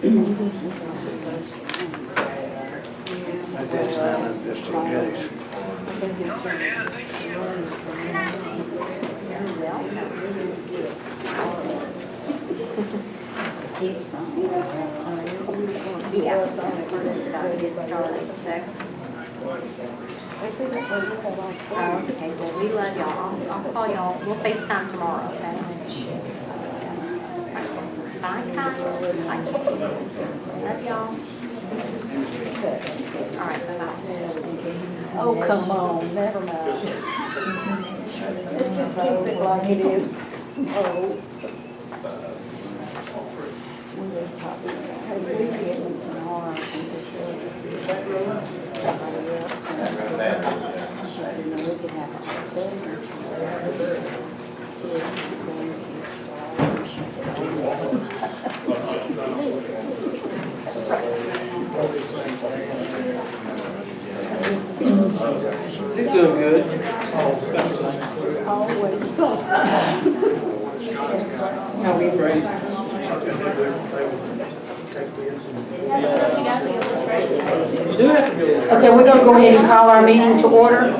did sign up just to get it. Yeah, so get started. Okay, well, we love y'all. I'll call y'all. We'll FaceTime tomorrow, okay? Bye, Kyle. Bye. Love y'all. All right, bye-bye. Oh, come on, never mind. It's just keep it like it is. Oh. We give me some arms and just somebody else. She said, no, we could have our bedrooms. You're doing good. Always so. No, we're afraid. You do have to go. Okay, we're gonna go ahead and call our meeting to order.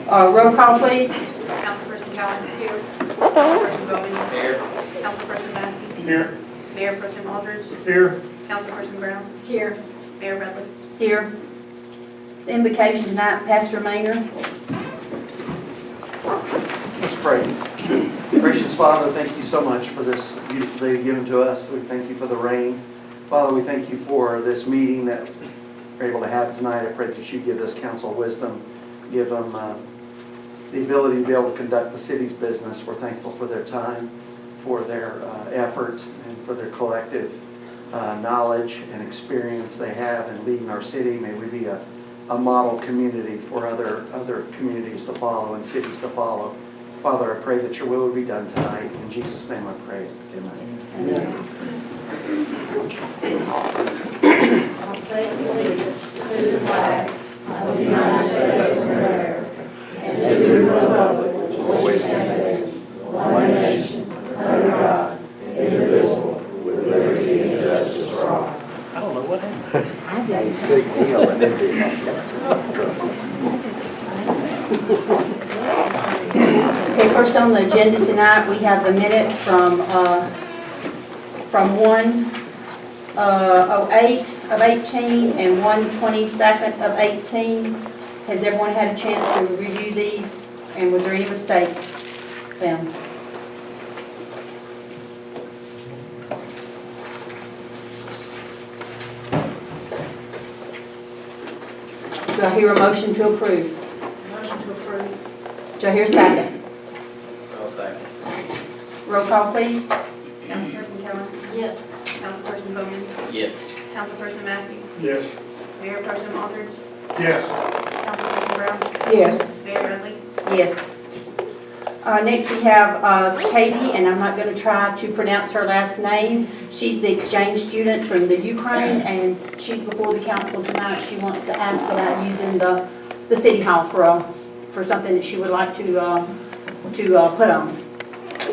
Roll call, please. Councilperson Calhoun here. Councilperson Bowman. Here. Councilperson Maskey. Here. Mayor Pro Tem Aldridge. Here. Councilperson Brown. Here. Mayor Redley. Here. The invocation tonight, Pastor Maynard. Let's pray. Gracious Father, thank you so much for this beautiful day given to us. We thank you for the rain. Father, we thank you for this meeting that we're able to have tonight. I pray that you give this council wisdom, give them the ability to be able to conduct the city's business. We're thankful for their time, for their effort, and for their collective knowledge and experience they have in leading our city. May we be a model community for other communities to follow and cities to follow. Father, I pray that your will will be done tonight. In Jesus' name I pray. Amen. Amen. I pledge allegiance to the flag of the United States of America and to the republic for which it stands, one nation, under God, indivisible, with liberty and justice for all. I don't know what happened. Big deal. And then Okay, first on the agenda tonight, we have the minute from 1/08 of 18 and 1/22 of 18. Has everyone had a chance to review these? And was there any mistakes found? Do I hear a motion to approve? Motion to approve. Do I hear a second? I'll second. Roll call, please. Councilperson Calhoun. Yes. Councilperson Bowman. Yes. Councilperson Maskey. Yes. Mayor Pro Tem Aldridge. Yes. Councilperson Brown. Yes. Mayor Redley. Yes. Next we have Katie, and I'm not going to try to pronounce her last name. She's the exchange student from the Ukraine, and she's before the council tonight. She wants to ask about using the city hall for something that she would like to put on.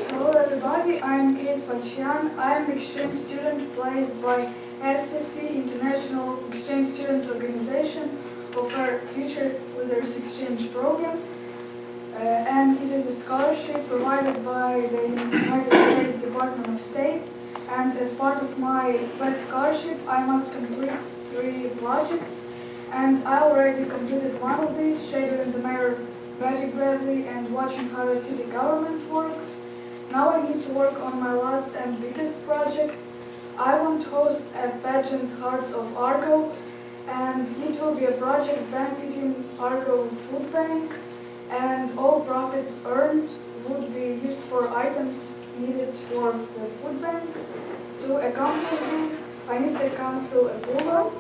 Hello everybody, I'm Kate Fachian. I'm an exchange student placed by SSC International Exchange Student Organization of our Future Leaders Exchange Program. And it is a scholarship provided by the United States Department of State. And as part of my FLEX scholarship, I must complete 3 projects. And I already completed one of these, shadowing the Mayor Betty Bradley and watching how the city government works. Now I need to work on my last and biggest project. I want to host a pageant Hearts of Argo, and it will be a project benefiting Argo Food Bank, and all profits earned would be used for items needed for the food bank. To accomplish this, I need the council approval.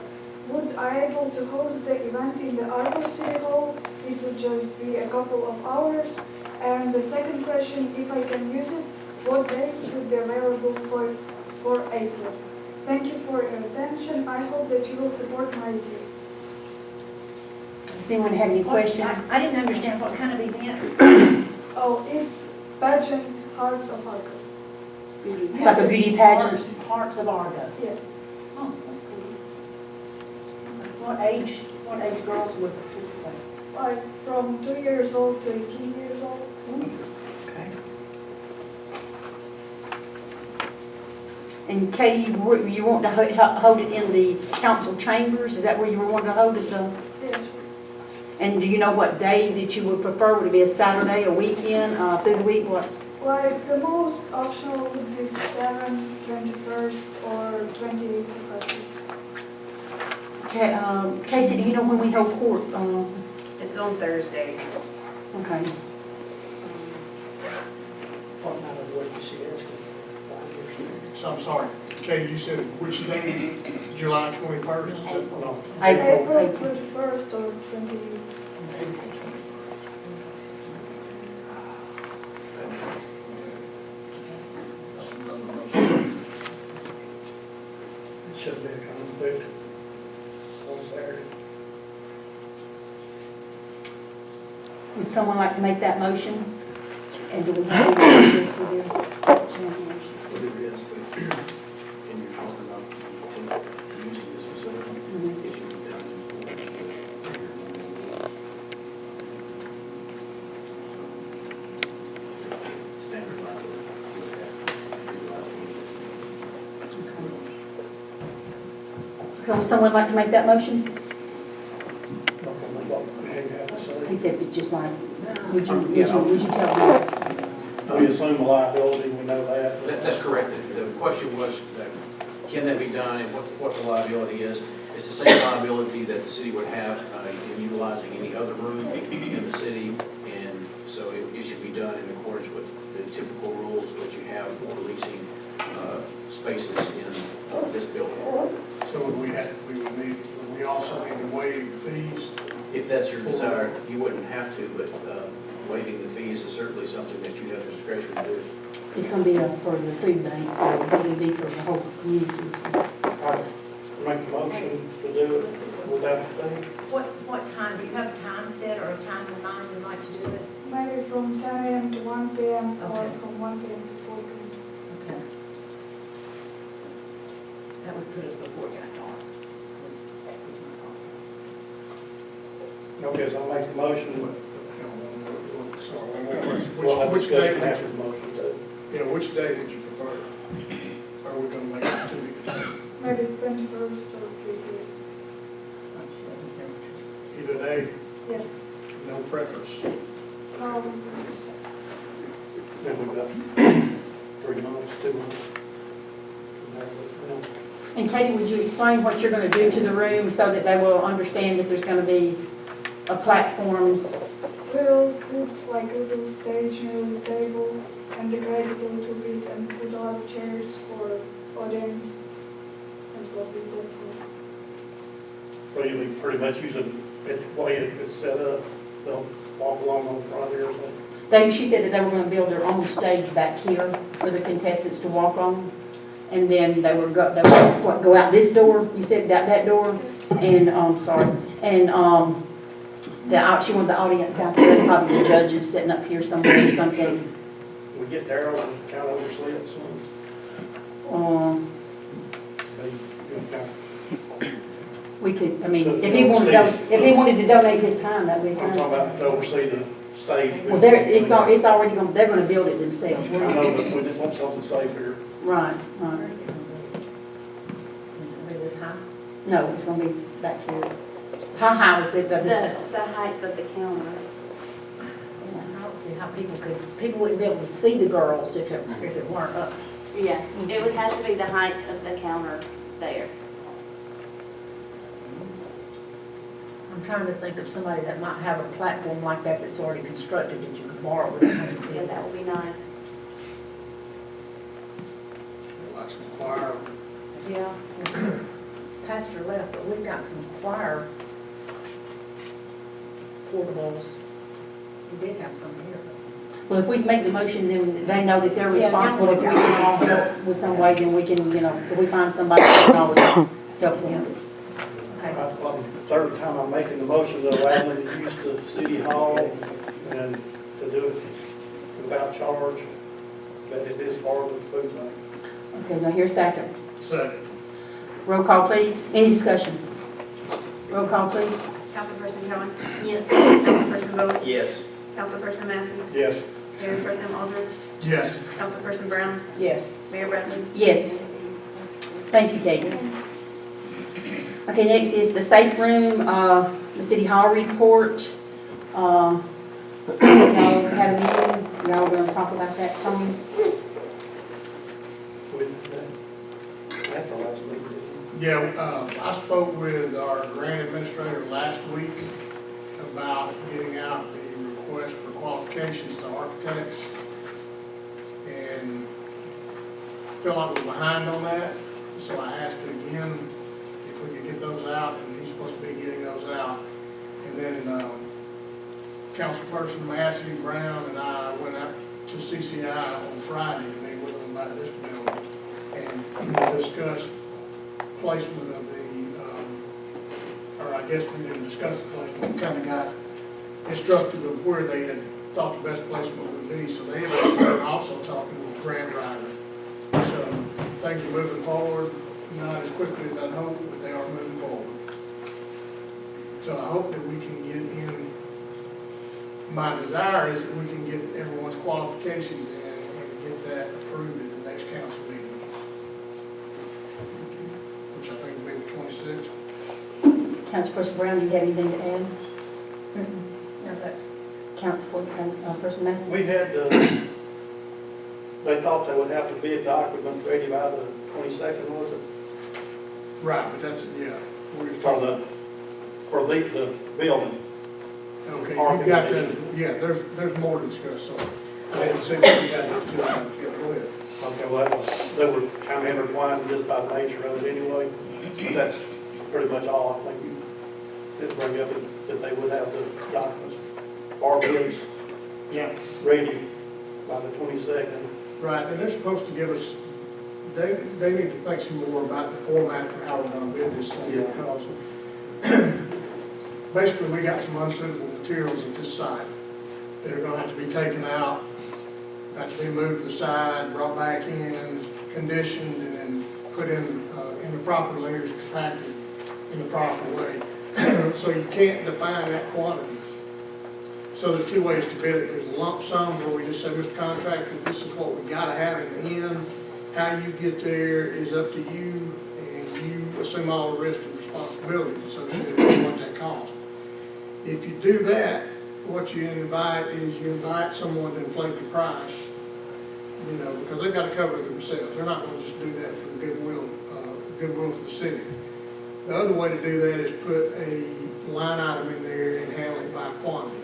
Would I able to host the event in the Argo City Hall? It would just be a couple of hours. And the second question, if I can use it, what dates would be available for April? Thank you for your attention. I hope that you will support my idea. Does anyone have any questions? I didn't understand what kind of event. Oh, it's pageant Hearts of Argo. Like a beauty pageant? Hearts of Argo. Yes. Oh, that's cool. What age girls would participate? Like from 2 years old to 18 years old. Okay. And Katie, you want to hold it in the council chambers? Is that where you were wanting to hold it? Yes. And do you know what day that you would prefer? Would it be a Saturday, a weekend, through the week, what? Like the most optional would be 7, 21st, or 28th of April. Okay, Casey, do you know when we hold court? It's on Thursdays. Okay. What night of the week is she asking? So I'm sorry, Katie, you said which day, July 21st? No. April April. 21st or 28th. It should be a conflict on Saturday. Would someone like to make that motion? And do we have any for them? What it is, but and you're talking about using this facility, it should be done in standard liability. Okay, would someone like to make that motion? Not gonna vote, we ain't got to He say. said, but just like, would you Yeah. tell them? We assume the liability, we know that. That's correct. The question was, can that be done and what the liability is? It's the same liability that the city would have in utilizing any other room in the city. And so it should be done in accordance with the typical rules that you have for leasing spaces in this building. So would we also need to waive fees? If that's your desire, you wouldn't have to, but waiving the fees is certainly something that you have discretion to do. It's gonna be for the food bank, so it will be for the whole community. Make a motion to do it without the fee. What time, do you have a time set or a time in mind you'd like to do it? Maybe from 10 a.m. to 1 p.m. or Okay. from 1 p.m. to 4 p.m. Okay. That would put us before it got dark. Okay, so I'll make a motion. Sorry, one more question. We'll have Which day discussion would after you, the motion too. yeah, which day would you prefer? Are we gonna make it 2 weeks? Maybe 21st or 28th. Either day, Yeah. no preference. Probably. Then we've got 3 months, 2 months. And Katie, would you explain what you're gonna do to the room so that they will understand that there's gonna be a platform? We'll put like a little stage near the table and decorate it a little bit and put a lot of chairs for audience and public, that's all. So you'll be pretty much using it the way it's set up. They'll walk along on the front here or something. She said that they were gonna build their own stage back here for the contestants to walk on. And then they would go out this door, you said that door, and, she wanted the audience out there, probably the judges sitting up here somewhere or something. We get Darryl and count over slits. We could, I mean, if he wanted to donate his time, that'd be I'm fine. talking about to oversee the stage. Well, it's already gonna, they're gonna build it themselves. I know, but we just want something safe here. Right. Is it gonna be this high? No, it's gonna be back here. How high was it? The height of the counter. I don't see how people wouldn't be able to see the girls if it weren't up. Yeah, it would have to be the height of the counter there. I'm trying to think of somebody that might have a platform like that that's already constructed that you could borrow with Yeah, them. that would be nice. Like some choir. Yeah. Pastor left, but we've got some choir portables. We did have some here. Well, if we make the motion, then they know that they're Yeah, responsible. If we yeah. can all help with some way, then we can, if we find somebody that can always help them. Third time I'm making the motion to allow them to use the city hall and to do it without charge, but it is for the food bank. Okay, now here's second. Second. Roll call, please. Any discussion? Roll call, please. Councilperson Cohen? Yes. Councilperson Bowe? Yes. Councilperson Massey? Yes. Mayor Pro Tem Aldridge? Yes. Councilperson Brown? Yes. Mayor Bradley? Yes. Thank you, Katie. Okay, next is the safe room, the city hall report. Y'all had a meeting, y'all gonna talk about that, Tony? At the last meeting. Yeah, I spoke with our grant administrator last week about getting out the request for qualifications to architects. And I feel like we're behind on that, so I asked again if we could get those out, and he's supposed to be getting those out. And then Councilperson Massey, Brown, and I went out to CCI on Friday to meet with them about this building and discuss placement of the, or I guess we didn't discuss the placement, we kind of got instructed of where they had thought the best placement would be. So they have actually been also talking with the grant writer. So things are moving forward, not as quickly as I'd hoped, but they are moving forward. So I hope that we can get in, my desire is that we can get everyone's qualifications in and get that approved at the next council meeting, which I think will be the 26th. Councilperson Brown, do you have anything to add? No, that's, Councilperson Massey? We had, they thought they would have to bid documents ready by the 22nd, was it? Right, but that's, yeah. We're just For talking, for the building. okay, you've got those, yeah, there's more to discuss, so I didn't see what you got those two items, yeah, go ahead. Okay, well, that was, they were kind of intertwined just by the nature of it anyway. But that's pretty much all I think you did bring up, that they would have the documents or bids ready by the 22nd. Right, and they're supposed to give us, they need to think some more about the format for how we're gonna bid this thing, Yeah. because basically we got some unsuitable materials at this site that are gonna have to be taken out, have to be moved to the side, brought back in, conditioned, and then put in the proper layers, compacted in the proper way. So you can't define that quantity. So there's two ways to bid it. There's a lump sum where we just say, Mr. Contractor, this is what we gotta have in the end. How you get there is up to you, and you assume all the risk and responsibilities associated with what that costs. If you do that, what you invite is you invite someone to inflate the price, you know, because they've got to cover it themselves. They're not going to just do that for goodwill for the city. The other way to do that is put a line item in there and handle it by quantity.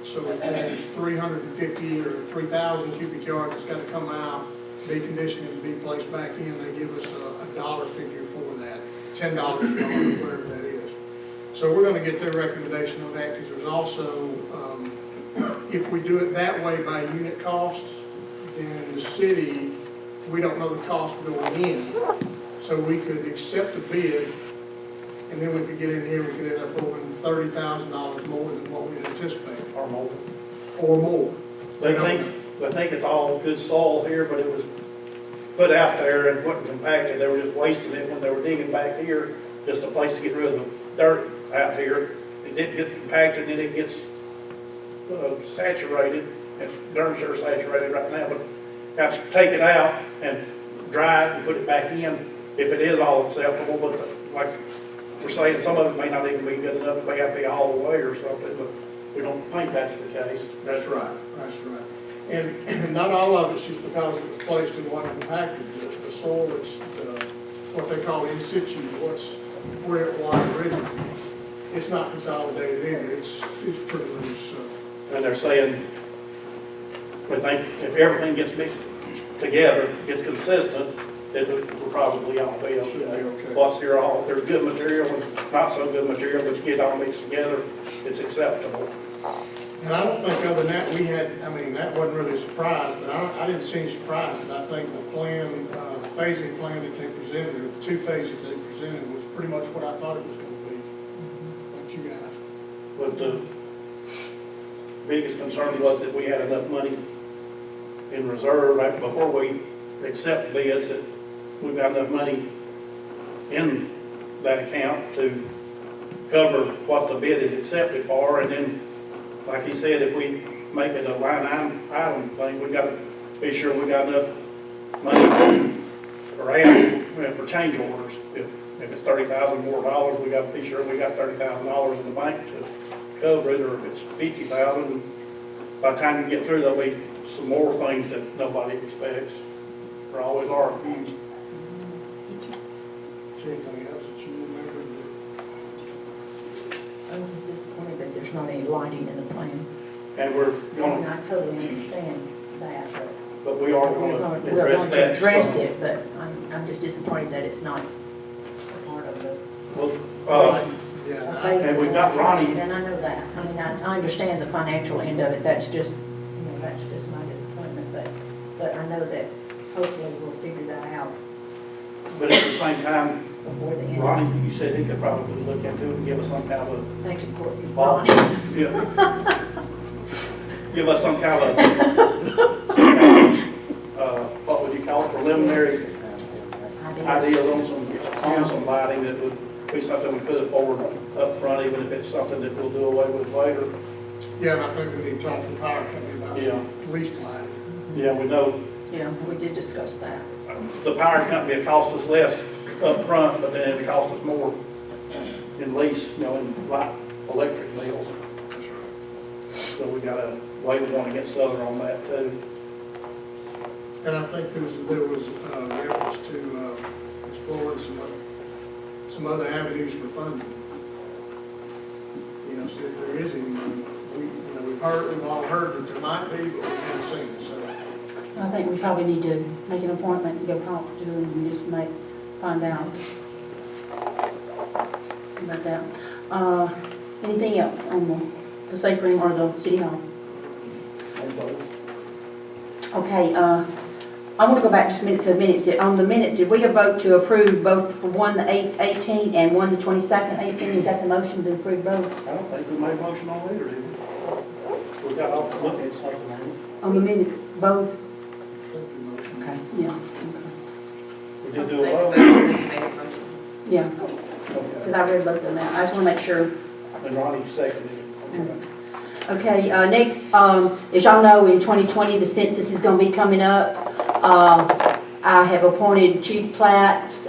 So if there's 350 or 3,000 cubic yards that's got to come out, be conditioned and be placed back in, they give us a dollar figure for that, $10 a yard, whatever that is. So we're going to get their recommendation on that, because there's also, if we do it that way by unit cost, then the city, we don't know the cost going in. So we could accept the bid, and then we could get in here, we could end up owing $30,000 more than what we had anticipated. Or more. Or more. They think it's all good soil here, but it was put out there and wasn't compacted. They were just wasting it when they were digging back here, just a place to get rid of the dirt out here. It didn't get compacted, and it gets saturated. It's darn sure saturated right now, but have to take it out and dry it and put it back in if it is all acceptable. But like we're saying, some of it may not even be good enough, it may have to be hauled away or something, but we don't think that's the case. That's right, that's right. And not all of it's just because it was placed in one compacted. The soil, it's what they call in situ, where it was originally. It's not consolidated in, it's pretty loose, so. And they're saying, we think if everything gets mixed together, gets consistent, it will probably all be Should be okay. okay. What's here, all, there's good material and not so good material, but you get all mixed together, it's acceptable. And I don't think other than that, we had, I mean, that wasn't really a surprise, but I didn't see any surprises. I think the plan, the phasing plan that they presented, or the two phases they presented, was pretty much what I thought it was going to be. What you guys? But the biggest concern was that we had enough money in reserve right before we accept bids, that we've got enough money in that account to cover what the bid is accepted for, and then, like he said, if we make it a line item thing, we gotta be sure we got enough money for change orders. If it's $30,000 more, we gotta be sure we got $30,000 in the bank to cover it, or if it's $50,000, by the time you get through, there'll be some more things that nobody expects. There always are a few. Is there anything else that you remember? I'm just disappointed that there's not any lighting in the plan. And we're And gonna, I totally understand that, but we are we're gonna going address to that. address some. it, but I'm just disappointed that it's not a part of the. Well, Yeah. and we've got Ronnie. And I know that. I mean, I understand the financial end of it. That's just, that's just my disappointment, but I know that hopefully we'll figure that out But at the same time, before the end. Ronnie, you said he could probably look into it and give us some kind of Thank you, Courtney. Ball. Ronnie. yeah. Give us some kind of, what would you call it, preliminary ideas on some lighting that would be something we could afford up front, even if it's something that we'll do away with later. Yeah, and I think we need to talk to the power company about Yeah. some police lighting. Yeah, we know Yeah, we did discuss that. the power company will cost us less up front, but then it'll cost us more in lease, in like electric bills. So we gotta weigh one against the other on that too. And I think there was reference to exploring some other avenues for funding. See if there is any money. We've all heard that there might be, but we haven't seen it, so. I think we probably need to make an appointment and go talk to them and just find out about that. Anything else on the safe room or the city hall? Okay, I want to go back just a minute to the minutes. On the minutes, did we vote to approve both for one the 18th and one the 22nd, 18? You got the motion to approve both? I don't think we made a motion on either, did we? We got off to look at something, maybe. On the minutes, both? Thank you, motion. Okay, yeah, We did do a vote. yeah, because I read both of them out. I just want to make sure. And Ronnie seconded it. Okay, next, as y'all know, in 2020, the census is going to be coming up. I have appointed Chief Platts,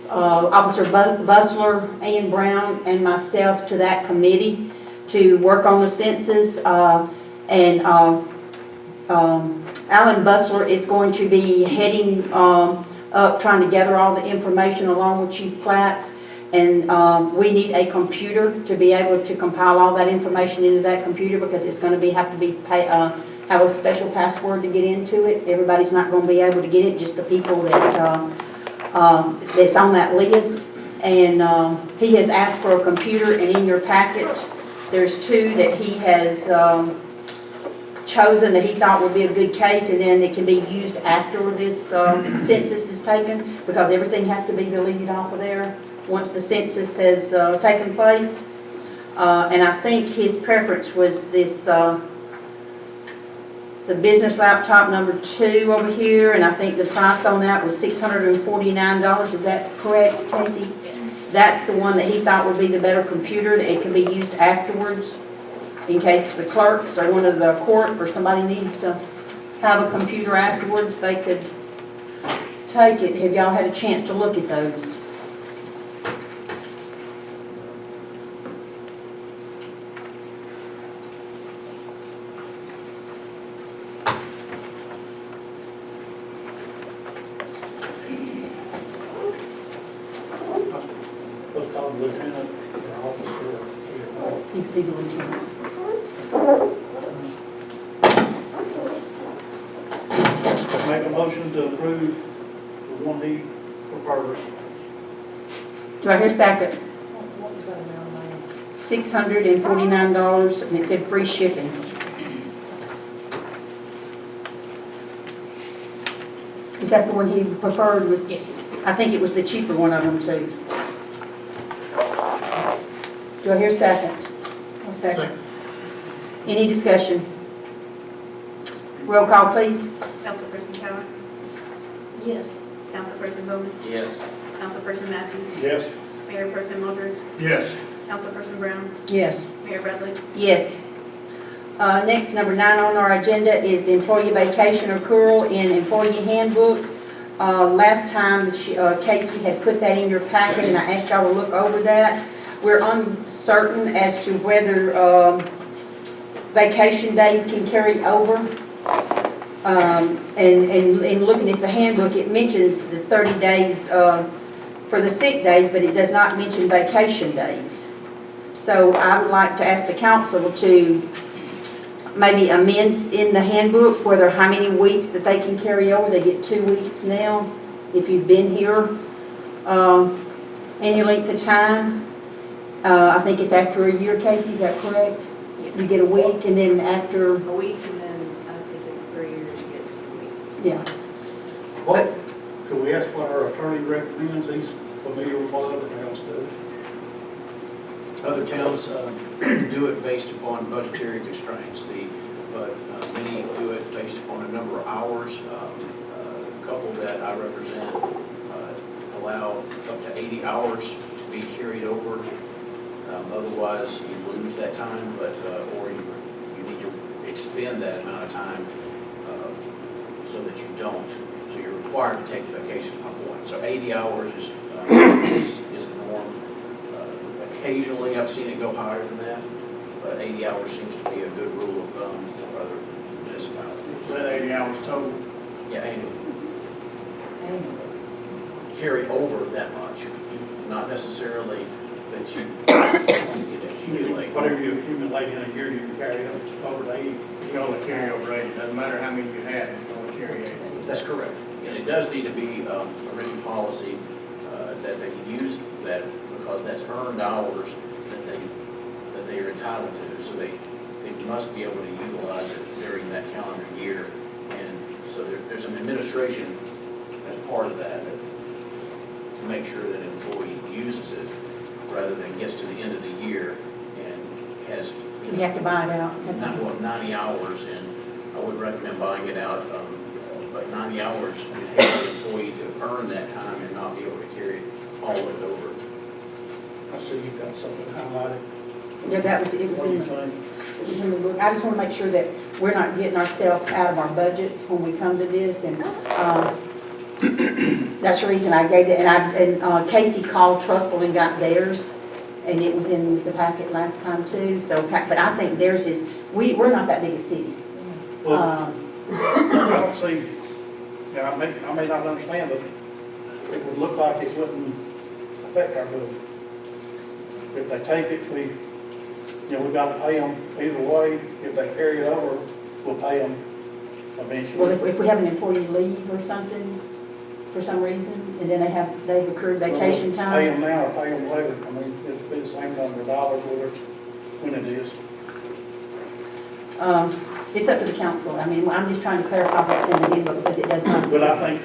Officer Bustler, Ian Brown, and myself to that committee to work on the census. And Alan Bustler is going to be heading up, trying to gather all the information along with Chief Platts. And we need a computer to be able to compile all that information into that computer, because it's going to have to have a special password to get into it. Everybody's not going to be able to get it, just the people that that's on that list. And he has asked for a computer, and in your packet, there's two that he has chosen that he thought would be a good case, and then it can be used after this census is taken, because everything has to be deleted off of there once the census has taken place. And I think his preference was this, the business laptop number 2 over here, and I think the price on that was $649. Is that correct, Casey? That's the one that he thought would be the better computer, that it can be used afterwards in case the clerks or one of the court or somebody needs to have a computer afterwards, they could take it. Have y'all had a chance to look at those? Let's call the lieutenant, or officer. These are lieutenants. Make a motion to approve the one he prefers. Do I hear a second? What was that amount of money? $649, and it said free shipping. Is that the one he preferred? Yes. I think it was the cheaper one of them too. Do I hear a second? A second. Any discussion? Roll call, please. Councilperson Keller? Yes. Councilperson Bowman, Yes. Councilperson Massey, Yes. Mayor Pro Tem Aldridge, Yes. Councilperson Brown, Yes. Mayor Bradley. Yes. Next, number 9 on our agenda is the employee vacation accrual in employee handbook. Last time, Casey had put that in your packet, and I asked y'all to look over that. We're uncertain as to whether vacation days can carry over. And looking at the handbook, it mentions the 30 days for the sick days, but it does not mention vacation days. So I would like to ask the council to maybe amend in the handbook whether how many weeks that they can carry over. They get 2 weeks now if you've been here any length of time. I think it's after a year, Casey, is that correct? You get a week, and then after, A week, and then I think it's 3 years, you get 2 weeks. yeah. What, could we ask what our attorney recommends? He's familiar with what other towns do. Other towns do it based upon budgetary constraints, but many do it based upon a number of hours. A couple that I represent allow up to 80 hours to be carried over. Otherwise, you lose that time, or you need to expend that amount of time so that you don't. So you're required to take the vacation at one point. So 80 hours is the norm. Occasionally, I've seen it go higher than that, but 80 hours seems to be a good rule of thumb for other municipalities. Is that 80 hours total? Yeah, annually. Carry over that much, not necessarily that you can accumulate. Whatever you accumulate in a year, you can carry over to 80. You only carry over 80, doesn't matter how many you have, you only carry 80. That's correct. And it does need to be a written policy that they can use that, because that's earned hours that they are entitled to. So they must be able to utilize it during that calendar year. And so there's an administration as part of that to make sure that an employee uses it rather than gets to the end of the year and has. You have to buy it out. 90 hours, and I would recommend buying it out, but 90 hours, you'd have the employee to earn that time and not be able to carry it all of it over. I see you've got something highlighted. Yeah, it was What do you in the, think? it was in the book. I just want to make sure that we're not getting ourselves out of our budget when we come to this, and that's the reason I gave it. And Casey called Trustful and got theirs, and it was in the packet last time too. So, but I think theirs is, we're not that big a city. Well, I don't see, I may not understand, but it would look like it wouldn't affect our bill. If they take it, we've got to pay them either way. If they carry it over, we'll pay them eventually. Well, if we have an employee leave or something, for some reason, and then they've accrued vacation Pay time. them now or pay them later. I mean, it'd be the same number of dollars whether it's when it is. It's up to the council. I mean, I'm just trying to clarify what's in the handbook because it does not. But I think,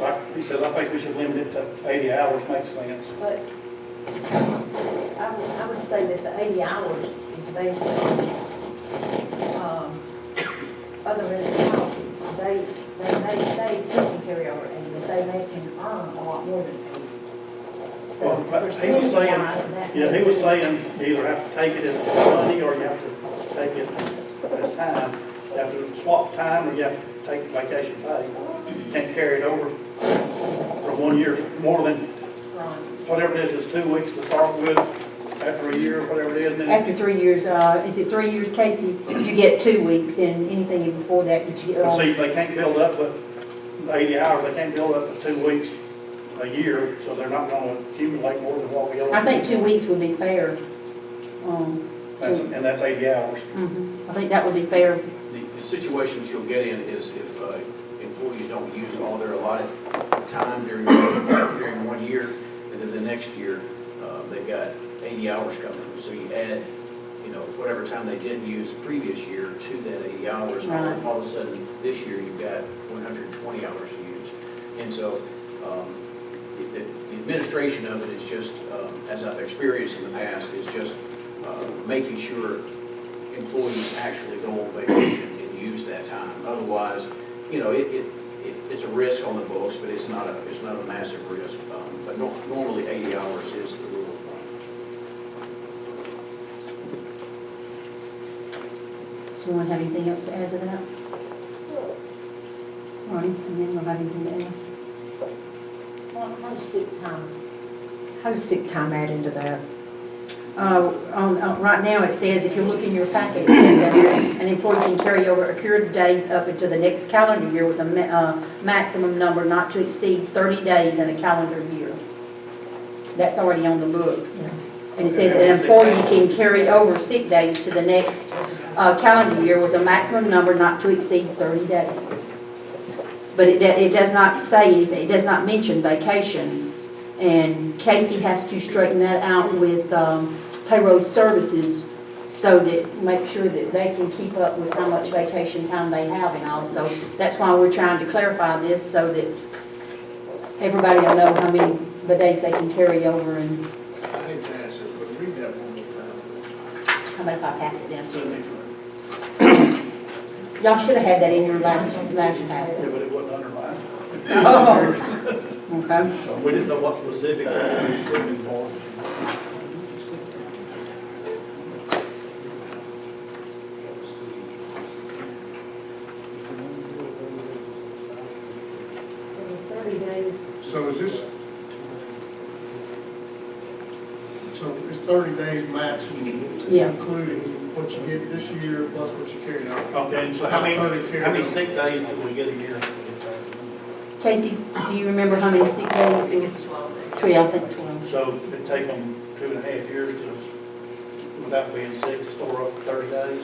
like he says, I think we should limit it to 80 hours, makes sense. But I would say that the 80 hours is based on other municipalities. They may say you can carry over 80, but they can earn a lot more than 80. So Well, he was percentage-wise, saying, that. yeah, he was saying you either have to take it as money or you have to take it as time. You have to swap time or you have to take vacation pay. You can't carry it over from 1 year, more than Right. whatever it is 2 weeks to start with, after a year, whatever it is. Then After 3 years, is it 3 years, Casey? You get 2 weeks, and anything before that, you get. see, they can't build up but 80 hours. They can't build up to 2 weeks a year, so they're not going to accumulate more than what we owe. I think 2 weeks would be fair. And that's 80 hours. I think that would be fair. The situations you'll get in is if employees don't use all their allotted time during 1 year, and then the next year, they've got 80 hours coming. So you add, whatever time they didn't use the previous year to that 80 hours. Right. All of a sudden, this year, you've got 120 hours to use. And so the administration of it is just, as I've experienced in the past, is just making sure employees actually go on vacation and use that time. Otherwise, it's a risk on the books, but it's not a massive risk. But normally 80 hours is the rule of thumb. Do you want to have anything else to add to that? Ronnie, and then we'll have anything to add? How does sick time add into that? Right now, it says, if you look in your packet, it says down here, an employee can carry over accrued days up into the next calendar year with a maximum number not to exceed 30 days in a calendar year. That's already on the book. And it says that an employee can carry over sick days to the next calendar year with a maximum number not to exceed 30 days. But it does not say anything, it does not mention vacation. And Casey has to straighten that out with payroll services so that, make sure that they can keep up with how much vacation time they have and all. So that's why we're trying to clarify this so that everybody will know how many the days they can carry over. And I didn't ask it, but read that one more time. how about if I pass it down to you? Y'all should have had that in your last packet. Yeah, but it wasn't underlined. Oh, okay. We didn't know what specific we were looking for. So 30 days. So is this, so it's 30 days maximum, Yeah. including what you get this year plus what you carried out? Okay, so how many sick days do we get a year? Casey, do you remember how many sick days? I think it's 12 days. 12, I think 12. So it'd take them 2.5 years to, without being sick, to store up 30 days?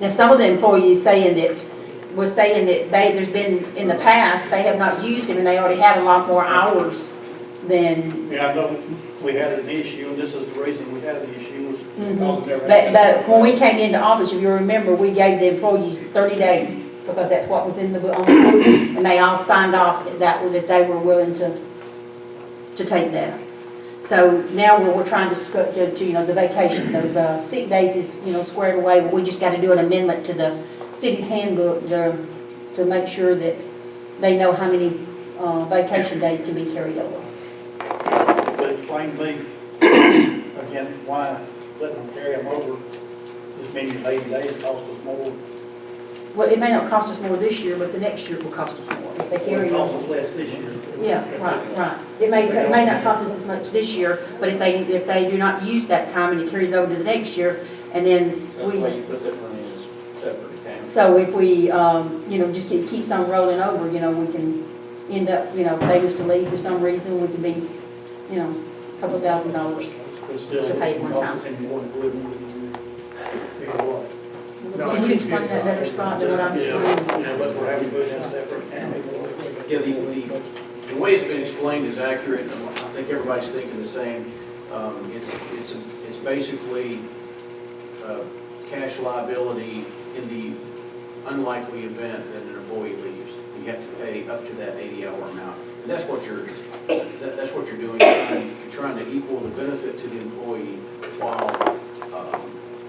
Now, some of the employees saying that there's been, in the past, they have not used them and they already had a lot more hours than, Yeah, I know we had an issue, and this is the reason we had an issue, was Mhm. because of their. but when we came into office, if you remember, we gave the employees 30 days because that's what was in the, on the book, and they all signed off that they were willing to take that. So now we're trying to, you know, the vacation, the sick days is, you know, squared away, but we just got to do an amendment to the city's handbook to make sure that they know how many vacation days can be carried over. But explain to me, again, why letting them carry them over this many 80 days cost us more? Well, it may not cost us more this year, but the next year will cost us more if they carry It cost over. us less this year. Yeah, right. It may not cost us as much this year, but if they do not use that time and it carries over to the next year, and then That's why you put that money in a separate account. so if we, you know, just it keeps on rolling over, you know, we can end up, you know, if they was to leave for some reason, we could be, you know, a couple $1,000. But still, To pay it one costs time. us any more than would. Can you explain that better, Scott, than what I'm saying? Yeah, but we're having to put it in a separate account. Yeah, the way it's been explained is accurate, and I think everybody's thinking the same. It's basically cash liability in the unlikely event that an employee leaves. You have to pay up to that 80-hour amount. And that's what you're doing. You're trying to equal the benefit to the employee while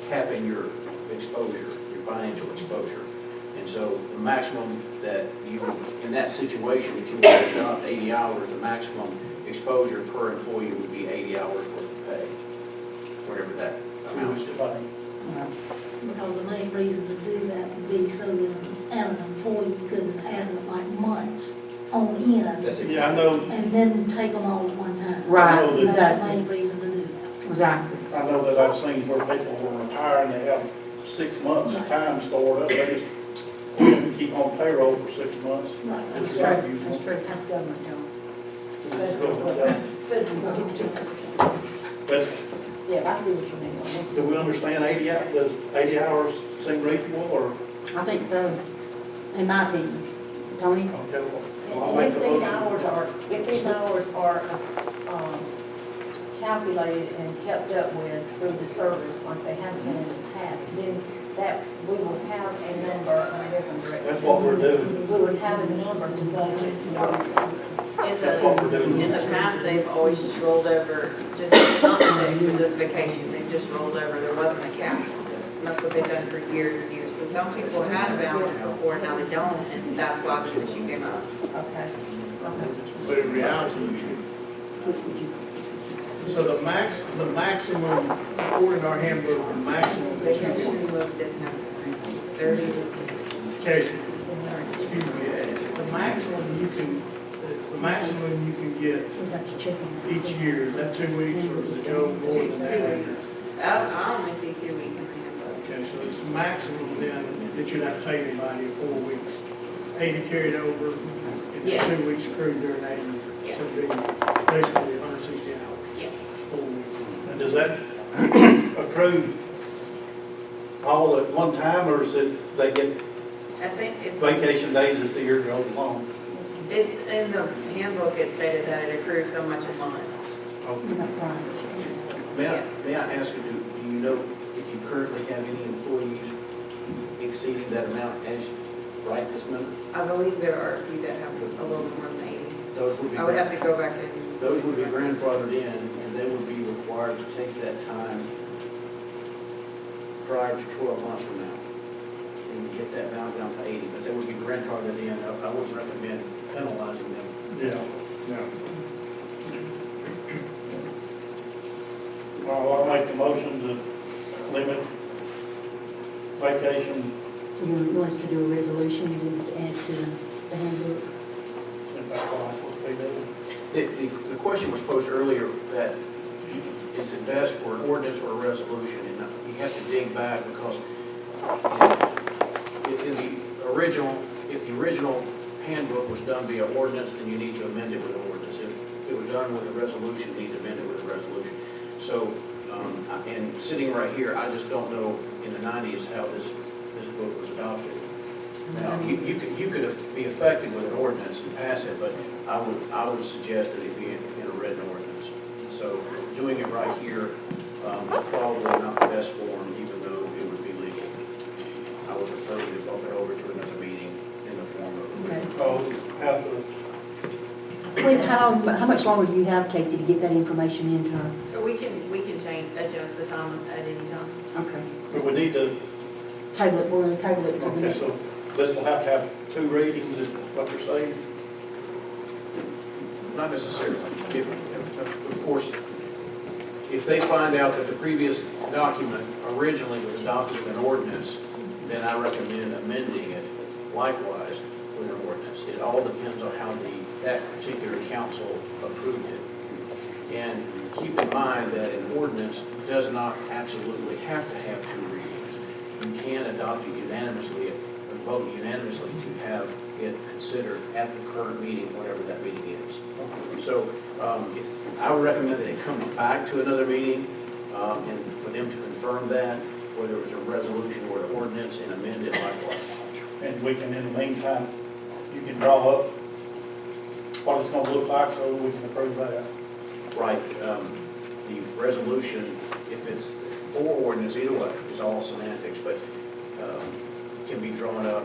capping your exposure, your financial exposure. And so the maximum that you, in that situation, if you were to adopt 80 hours, the maximum exposure per employee would be 80 hours worth of pay, whatever that amounts to. Because the main reason to do that would be so that an employee couldn't add like months on end That's Yeah, I know, and then take them all at one time. Right, I know That's exactly, the main reason to do that. exactly. I know that I've seen where people will retire and they have 6 months time stored up, they just keep on payroll for 6 months. Right. That's Just true, not using that's it. true, that's government job. But Yeah, I see what you mean. do we understand 80 hours, does 80 hours seem reasonable, or? I think so, in my opinion. Tony? Okay, well, I'll make And the if these motion. hours are calculated and kept up with through the service like they have been in the past, then that we will have a number, I guess I'm correct. That's what we're doing. We would have a number to budget for. That's what we're doing. In the past, they've always just rolled over, just not sick, or just vacation, they just rolled over, there wasn't a cap. And that's what they've done for years and years. So some people had a balance before, now they don't, and that's why this issue came up. Okay. But in reality, you should. Which would you? So the maximum, according to our handbook, the maximum They that you had to can, remove, didn't have to. 30 is the Casey, excuse me, the maximum you can, the maximum you can get We got to check on that. each year, is that 2 weeks or does it go more two than that? weeks. I only see 2 weeks in the handbook. Okay, so it's maximum then that you'd have to pay anybody 4 weeks. 80 carried over, and Yeah. 2 weeks accrued during that year. Yeah. So it'd be basically 160 hours. Yeah. 4 weeks. And does that accrue all at one time, or is it, they get I think it's, vacation days as the year goes along? it's in the handbook, it stated that it accrues so much a month. You're not right. May I ask you, do you know if you currently have any employees exceeding that amount as right this minute? I believe there are a few that have a little more than 80. Those would be. I would have to go back and. Those would be grandfathered in, and they would be required to take that time prior to 12 months from now, and get that down to 80, but they would be grandfathered in. I wouldn't recommend penalizing them. Yeah. I'll make the motion to limit vacation, You want us to do a resolution, you need to add to the handbook? if that's what I'm supposed to be doing. The question was posed earlier that is it best for an ordinance or a resolution? And you have to dig back because in the original, if the original handbook was done via ordinance, then you need to amend it with an ordinance. If it was done with a resolution, you need to amend it with a resolution. So, and sitting right here, I just don't know in the 90s how this book was adopted. Now, you could be affected with an ordinance and pass it, but I would suggest that it be in a written ordinance. So doing it right here is probably not the best form, even though it would be legal. I would prefer you to bump it over to another meeting in the form of a written. Oh, have to, How much longer do you have, Casey, to get that information into her? We can adjust the time at any time. Okay. but we need to, Table it, we're gonna table it for the okay, next. so this will have to have 2 readings, is what you're saying? Not necessarily. Of course, if they find out that the previous document originally was adopted in an ordinance, then I recommend amending it likewise with an ordinance. It all depends on how that particular council approved it. And keep in mind that an ordinance does not absolutely have to have 2 readings. You can adopt it unanimously, and vote unanimously to have it considered at the current meeting, whatever that meeting is. So I would recommend that it comes back to another meeting and for them to confirm that, whether it was a resolution or an ordinance, and amend it likewise. And we can, in the meantime, you can draw up what it's gonna look like, so we can approve that. Right. The resolution, if it's or ordinance, either way, is all semantics, but can be drawn up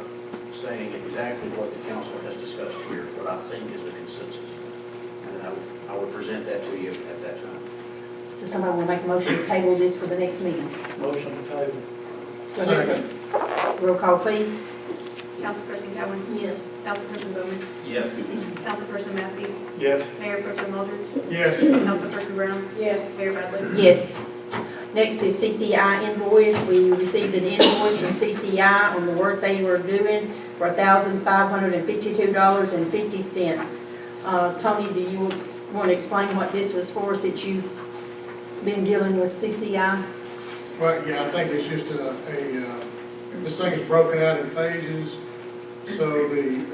saying exactly what the council has discussed here, what I think is the consensus. And then I would present that to you at that time. So somebody will make a motion to table this for the next meeting. Motion to table. Roll call, please. Councilperson Cowan? Yes. Councilperson Bowman? Yes. Councilperson Massey? Yes. Mayor Pro Tem Waldron? Yes. Councilperson Brown? Yes. Mayor Bradley? Yes. Next is CCI invoice. We received an invoice from CCI on the work they were doing for $1,552.50. Tony, do you want to explain what this was for, since you've been dealing with CCI? Well, yeah, I think it's just this thing is broken out in phases. So the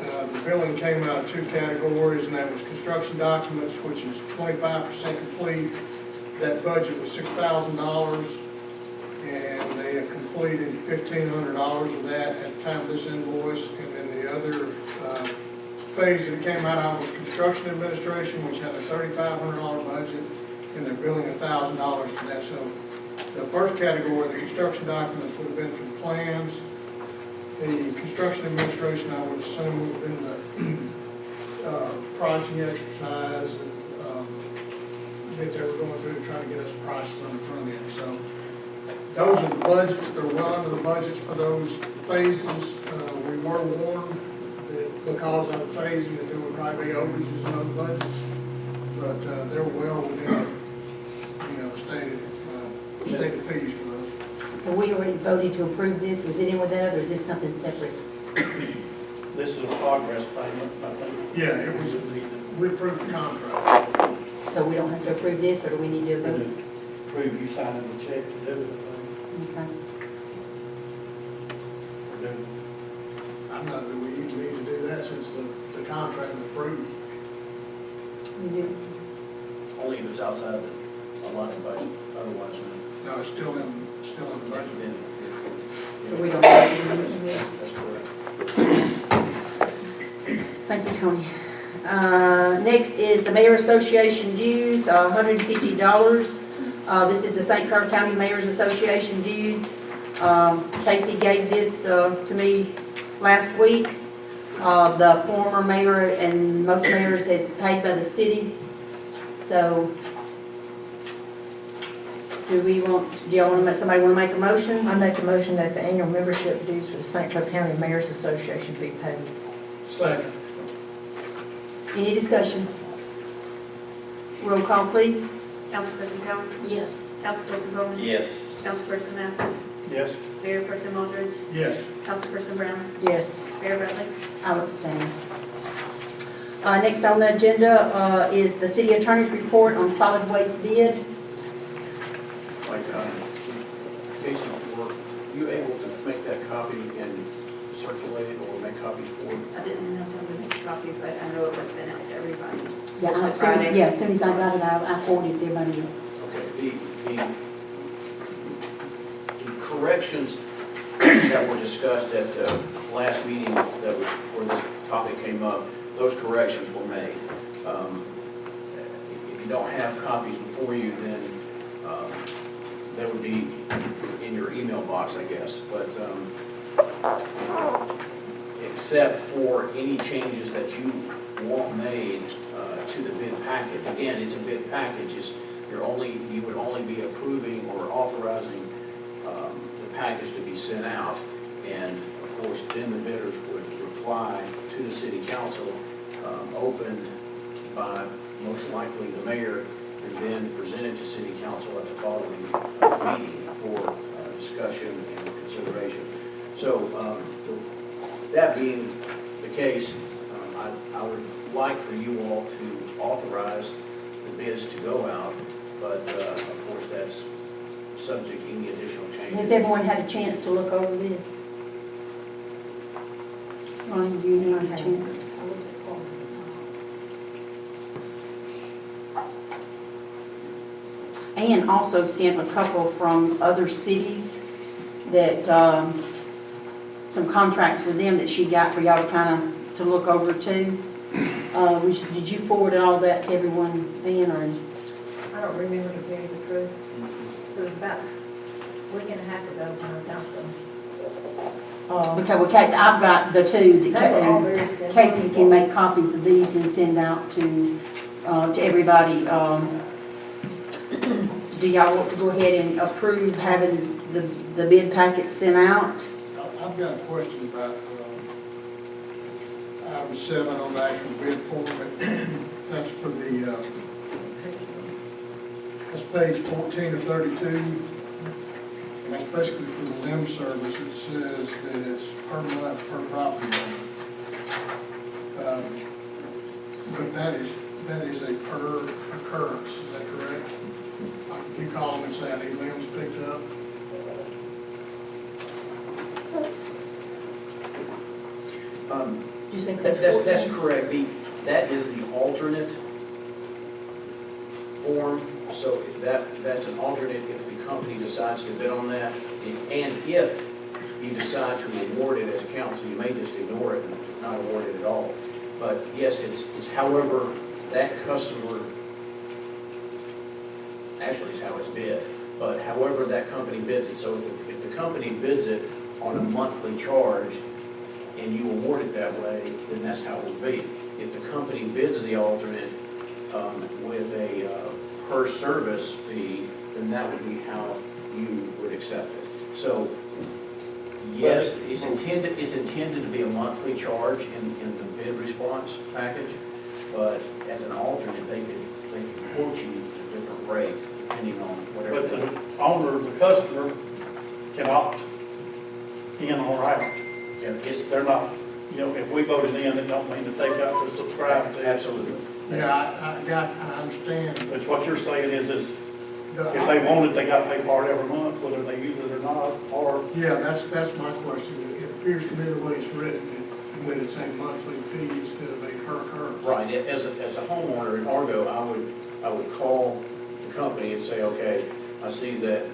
billing came out of 2 categories, and that was construction documents, which is 25% complete. That budget was $6,000, and they have completed $1,500 of that at the time of this invoice. And then the other phase that it came out of was construction administration, which had a $3,500 budget, and they're billing $1,000 for that. So the first category, the construction documents, would have been for the plans. The construction administration, I would assume, would have been the pricing exercise and that they were going through to try to get us prices on the front end. So Those are the budgets, they're well under the budgets for those phases. We were warned that because of the phasing, that there would probably be overages in those budgets, but they're well within, stated fees for those. Have we already voted to approve this? Was it in with that, or is this something separate? This is a progress payment, I think. Yeah, it was, we approved the contract. So we don't have to approve this, or do we need to We vote? do Prove you signing the check to do it, Okay. I think. I'm not, do we even need to do that since the contract was approved? You do? Only if it's outside the allotted budget, otherwise, No, it's still in the budget. then, So we don't have to do it? that's correct. Thank you, Tony. Next is the Mayor Association dues, $150. This is the St. Clair County Mayors Association dues. Casey gave this to me last week. The former mayor and most mayors is paid by the city. So, do y'all want to, somebody want to make a motion? I make a motion that the annual membership dues for the St. Clair County Mayors Association be paid. Second. Any discussion? Roll call, please. Councilperson Coward? Yes. Councilperson Bowman? Yes. Councilperson Massey? Yes. Mayor Pro Tem Aldridge? Yes. Councilperson Brown? Yes. Mayor Bradley? I'll abstain. Next on the agenda is the city attorney's report on solid waste bid. Like, Casey, were you able to make that copy and circulate it or make copies for it? I didn't have time to make a copy, but I know it was sent out to everybody. Yeah, Was it Friday? as soon as I got it, I forwarded it to everybody. Okay, the corrections that were discussed at the last meeting that was, where this topic came up, those corrections were made. If you don't have copies before you, then that would be in your email box, I guess. But except for any changes that you want made to the bid package. Again, it's a bid package. You would only be approving or authorizing the package to be sent out. And of course, then the bidders would reply to the city council, opened by most likely the mayor, and then presented to city council at the following meeting for discussion and consideration. So that being the case, I would like for you all to authorize the bids to go out, but of course that's subject to any additional changes. Has everyone had a chance to look over this? Ronnie, do you have a chance? And also sent a couple from other cities that, some contracts with them that she got for y'all to kind of, to look over too. Did you forward all that to everyone, Ian, or? I don't remember, to tell you the truth. It was about a week and a half ago when I got them. Okay, I've got the two that They were all very similar. Casey can make copies of these and send out to everybody. Do y'all want to go ahead and approve having the bid packet sent out? I've got a question about item 7 on the actual bid form. That's for the, that's page 14 of 32. And that's basically for the limb service. It says that it's per month, per property owner. But that is a per occurrence, is that correct? Like if you call them and say, I need limbs picked up, Did you say That's correct. That is the alternate form. So if that's an alternate if the company decides to bid on that. And if you decide to award it as a council, you may just ignore it and not award it at all. But yes, it's however that customer, actually it's how it's bid, but however that company bids it. So if the company bids it on a monthly charge, and you award it that way, then that's how it will be. If the company bids the alternate with a per service fee, then that would be how you would accept it. So, yes, it's intended to be a monthly charge in the bid response package, but as an alternate, they could quote you a different rate depending on whatever. But the owner, the customer can opt in or out. Yeah, it's, They're not, you know, if we voted in, it don't mean that they've got to subscribe to it. absolutely. Yeah, I understand. But what you're saying is if The- they want it, they got to pay for it every month, whether they use it or not, or, Yeah, that's my question. It appears to me the way it's written, when it's a monthly fee instead of a per occurrence. Right, as a homeowner in Argo, I would call the company and say, okay, I see that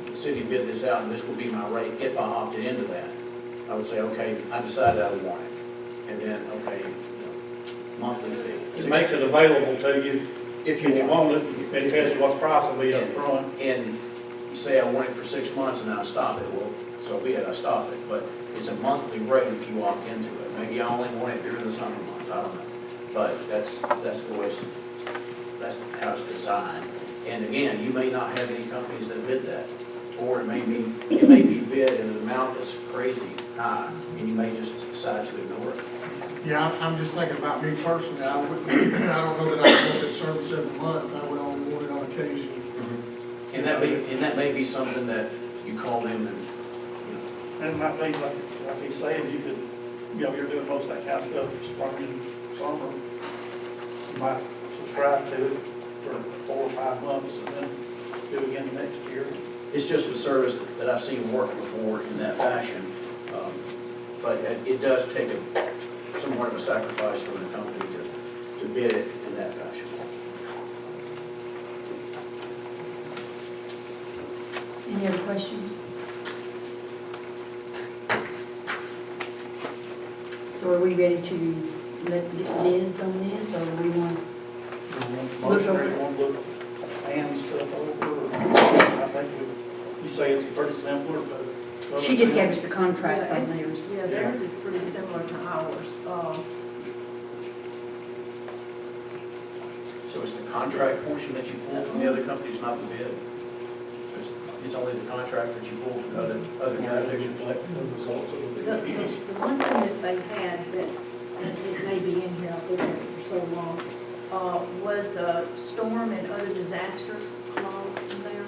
the city bid this out and this will be my rate if I opted into that. I would say, okay, I decided I want it. And then, okay, you know, monthly fee. it makes it available to you. If If you you want. want it, it tells you what the price will be up front. And you say I want it for 6 months and then I stop it, well, so be it, I stop it. But it's a monthly rate if you opt into it. Maybe I only want it during the summer months, I don't know. But that's the way that's how it's designed. And again, you may not have any companies that bid that. Or it may be bid in an amount that's crazy high, and you may just decide to ignore it. Yeah, I'm just thinking about me personally. I wouldn't, I don't know that I want that service every month. I would only want it on occasion. And that may be something that you call them and, you know, And it might be, like he's saying, you could, you know, you're doing most of that kind of stuff, spring and summer. You might subscribe to it for 4 or 5 months and then do it again the next year. it's just a service that I've seen work before in that fashion. But it does take somewhat of a sacrifice from the company to bid it in that fashion. Any other questions? So are we ready to let get bids on this, or do we want? Motion, or you want to look hand stuff over, or, I think you say it's pretty similar, but. She just gave us the contracts on theirs. Yeah, theirs is pretty similar to ours. So it's the contract portion that you pull from the other companies, not the bid? It's only the contract that you pull from other jurisdictions? The results of the The bid. one thing that they had that, and it may be in here, I've looked at it for so long, was a storm and other disaster clause in there.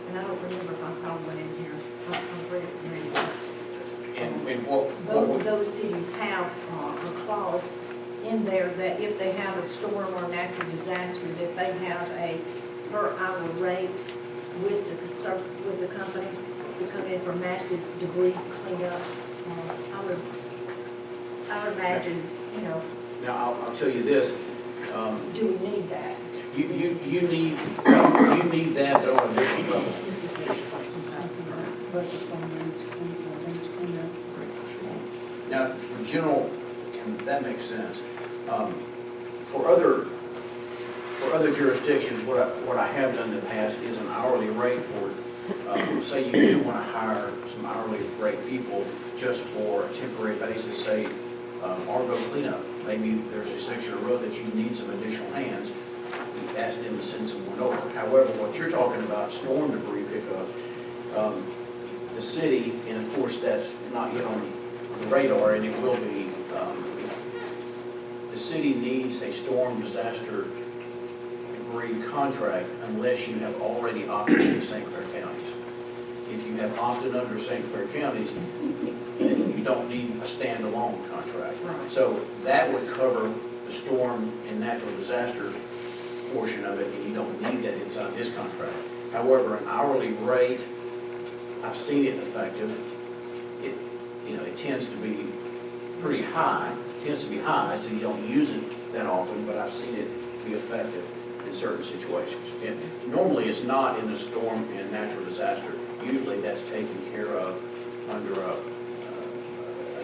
And I don't remember if I saw one in here. I've read it maybe. And what Both would of those cities have a clause in there that if they have a storm or natural disaster, that they have a per hour rate with the company to come in for massive debris cleanup. I would imagine, you know, Now, I'll tell you this, do we need that? you need that, but on a different level. Now, for general, and that makes sense. For other jurisdictions, what I have done in the past is an hourly rate for, say you do want to hire some hourly rate people just for a temporary basis, say, Argo cleanup. Maybe there's a section of road that you need some additional hands. We ask them to send someone over. However, what you're talking about, storm debris pickup, the city, and of course that's not yet on the radar, and it will be, the city needs a storm disaster debris contract unless you have already opted into St. Clair counties. If you have opted under St. Clair counties, then you don't need a standalone contract. Right. So that would cover the storm and natural disaster portion of it, and you don't need that inside this contract. However, an hourly rate, I've seen it effective. It tends to be pretty high, so you don't use it that often, but I've seen it be effective in certain situations. And normally it's not in a storm and natural disaster. Usually that's taken care of under a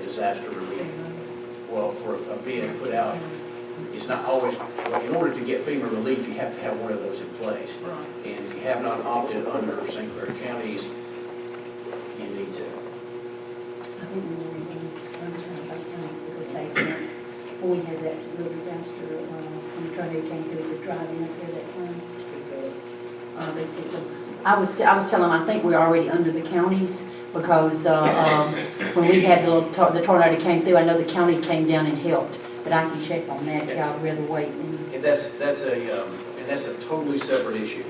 disaster relief. Well, for a bid put out, it's not always, well, in order to get FEMA relief, you have to have one of those in place. Right. And if you have not opted under St. Clair counties, you need to. I think we were in both counties because they sent, when we had that real disaster, when Trey came through the driving up there that time. basically. I was telling them, I think we're already under the counties, because when we had the tornado came through, I know the county came down and helped, but I can check on that if y'all would rather wait. And that's a totally separate issue,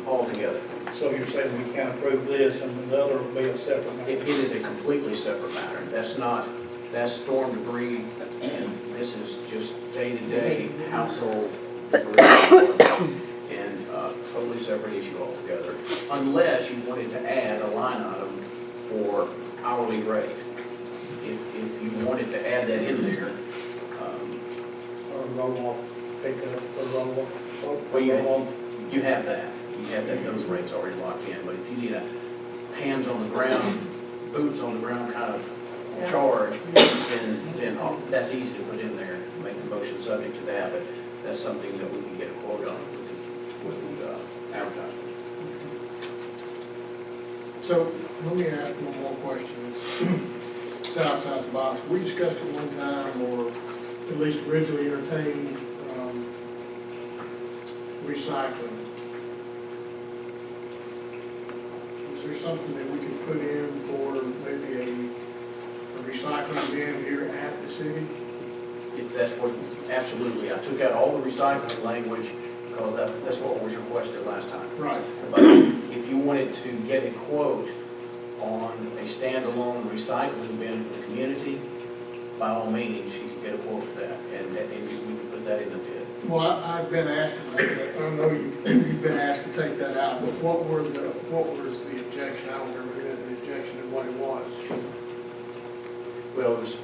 altogether. So you're saying we can't approve this and the other will be a separate matter? It is a completely separate matter. That's storm debris, and this is just day-to-day household debris. And totally separate issue altogether, unless you wanted to add a line item for hourly rate. If you wanted to add that in there, Or roll off, pick up, or roll off? well, you have that. You have those rates already locked in, but if you need a hands on the ground, boots on the ground kind of charge, then that's easy to put in there, make the motion subject to that, but that's something that we can get a quote on with the advertisement. So let me ask one more question. It's outside the box. We discussed it one time, or at least originally entertained, recycling. Is there something that we could put in for maybe a recycling bin here at the city? If that's what, absolutely. I took out all the recycling language because that's what was requested last time. Right. But if you wanted to get a quote on a standalone recycling bin for the community, by all means, you can get a quote for that, and we can put that in the bid. Well, I've been asked about that. I know you've been asked to take that out, but what was the objection? I don't remember who had the objection and what it was. Well, it was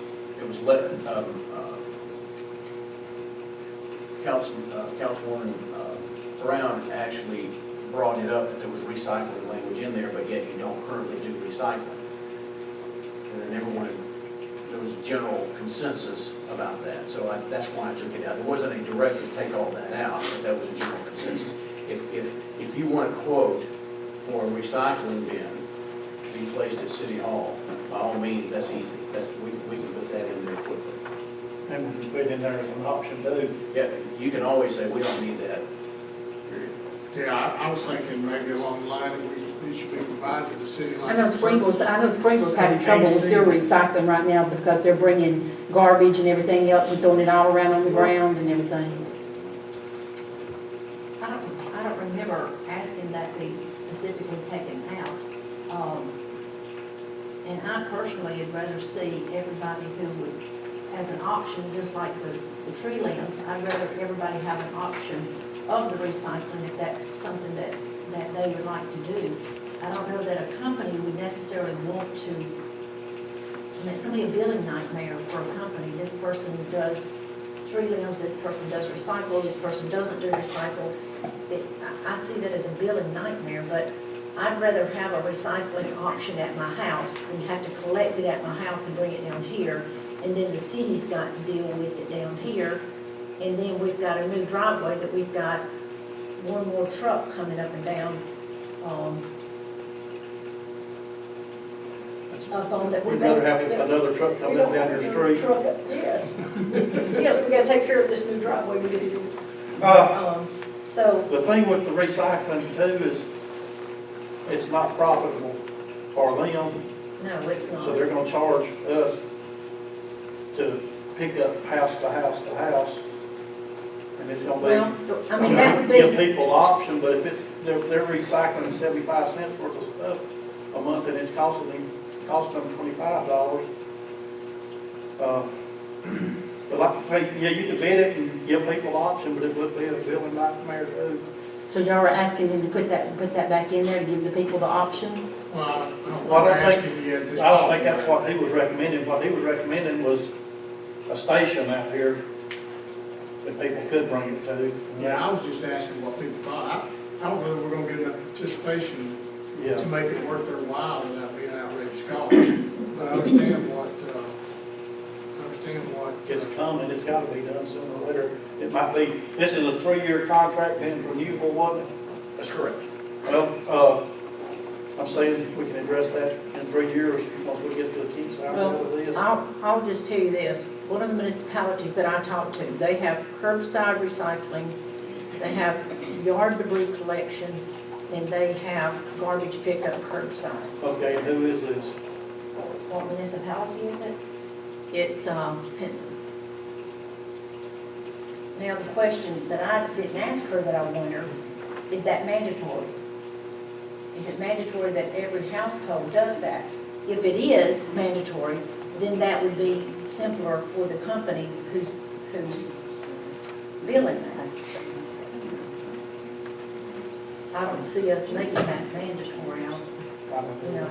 Councilwoman Brown actually brought it up that there was recycling language in there, but yet you don't currently do recycling. And then everyone, there was a general consensus about that, so that's why I took it out. There wasn't a directive take all that out, but that was a general consensus. If you want a quote for a recycling bin to be placed at City Hall, by all means, that's easy. We can put that in there quickly. And we can put it in there as an option too. Yeah, you can always say, we don't need that. Period. Yeah, I was thinking maybe along the line that it should be provided to the city. I know Springles having trouble with their recycling right now because they're bringing garbage and everything else and throwing it all around on the ground and everything. I don't remember asking that be specifically taken out. And I personally would rather see everybody who would, as an option, just like the tree limbs, I'd rather everybody have an option of the recycling if that's something that they would like to do. I don't know that a company would necessarily want to, I mean, it's going to be a billing nightmare for a company. This person does tree limbs, this person does recycle, this person doesn't do recycle. I see that as a billing nightmare, but I'd rather have a recycling option at my house than have to collect it at my house and bring it down here. And then the city's got to deal with it down here. And then we've got a new driveway that we've got one more truck coming up and down. Up on that. We'd rather have another truck coming up down your street. Yes. Yes, we gotta take care of this new driveway we did. So, The thing with the recycling too is it's not profitable for them, no, it's not. so they're gonna charge us to pick up house to house to house. And it's gonna be. Well, I mean, that would be. Give people the option, but if they're recycling 75 cents worth of stuff a month and it's costing them $25. But like I say, yeah, you could bid it and give people the option, but it would be a billing nightmare too. So y'all are asking them to put that back in there to give the people the option? Well, I don't think that's what he was recommending. What he was recommending was a station out here that people could bring it to. Yeah, I was just asking what people thought. I don't know that we're gonna get enough participation Yeah. to make it worth their while without being outrageous cost. But I understand what, It's coming, it's gotta be done sooner or later. It might be, this is a 3-year contract, and it's renewable, wasn't it? That's correct. Well, I'm saying we can address that in 3 years, once we get to the kinks out of this. I'll just tell you this, one of the municipalities that I talked to, they have curbside recycling They have yard debris collection, and they have garbage pickup curbside. Okay, and who is this? What municipality is it? It's Pinson. Now, the question that I didn't ask her that I wonder, is that mandatory? Is it mandatory that every household does that? If it is mandatory, then that would be simpler for the company who's billing that. I don't see us making that mandatory, you know.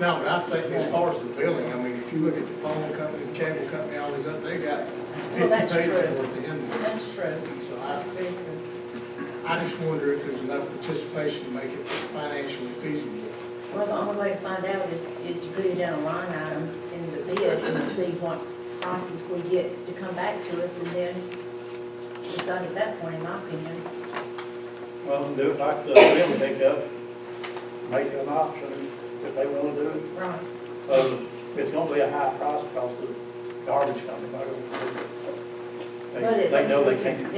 No, but I think as far as the billing, I mean, if you look at the phone company, the cable company, all these other, they got 50 that's pages true. worth of invoices. That's true. So That's very true. I just wonder if there's enough participation to make it financially feasible. Well, the only way to find out is to put it in a line item in the bid and see what prices we get to come back to us, and then decide at that point, in my opinion. Well, do it like the bill pickup, make it an option if they want to do it. Right. It's gonna be a high price because the garbage company, But at they know they least can't.